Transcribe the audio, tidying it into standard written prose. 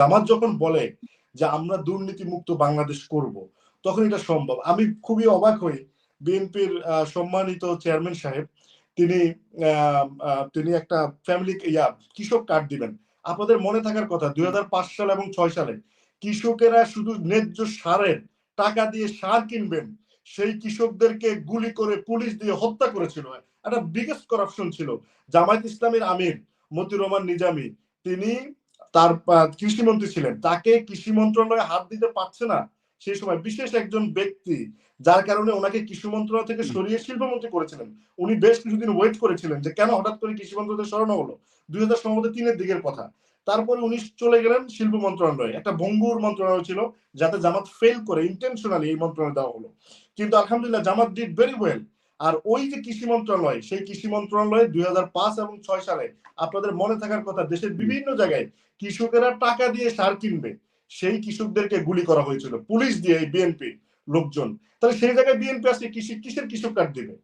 জামাত যখন বলে যে আমরা দুর্নীতি মুক্ত বাংলাদেশ করব, তখন এটা সম্ভব। আমি খুবই অবাক হই, বিএনপির সম্মানিত চেয়ারম্যান সাহেব তিনি তিনি একটা ফ্যামিলি কৃষক কার্ড দিবেন। আপনাদের মনে থাকার কথা 2005 সাল এবং 6 সালে কৃষকেরা শুধু ন্যায্য সারের টাকা দিয়ে সার কিনবেন, সেই কৃষকদেরকে গুলি করে পুলিশ দিয়ে হত্যা করেছিল। একটা বিগেস্ট করাপশন ছিল। জামায়াত ইসলামের আমির মতিউর রহমান নিজামী, তিনি তার কৃষিমন্ত্রী ছিলেন, তাকে কৃষি মন্ত্রণালয়ে হাত দিতে পারছে না সেই সময় বিশেষ একজন ব্যক্তি, যার কারণে ওনাকে কৃষি মন্ত্রণালয় থেকে সরিয়ে শিল্পমন্ত্রী করেছিলেন। উনি বেশ কিছুদিন ওয়েট করেছিলেন যে কেন হঠাৎ করে কৃষি মন্ত্রণালয় সরানো হলো, 2003-এর দিকের কথা। তারপরে উনি চলে গেলেন শিল্প মন্ত্রণালয়ে, একটা ভঙ্গুর মন্ত্রণালয় ছিল, যাতে জামাত ফেল করে ইন্টেনশনালি এই মন্ত্রণালয় দেওয়া হলো। কিন্তু আলহামদুলিল্লাহ জামাত ডিড ভেরি ওয়েল। আর ওই যে কৃষি মন্ত্রণালয়, সেই কৃষি মন্ত্রণালয়ে 2005 এবং 6 সালে আপনাদের মনে থাকার কথা, দেশের বিভিন্ন জায়গায় কৃষকেরা টাকা দিয়ে সার কিনবে, সেই কৃষকদেরকে গুলি করা হয়েছিল পুলিশ দিয়ে, বিএনপি লোকজন। তাহলে সেই জায়গায় বিএনপি আজকে কিসের কৃষক কার্ড দিবে?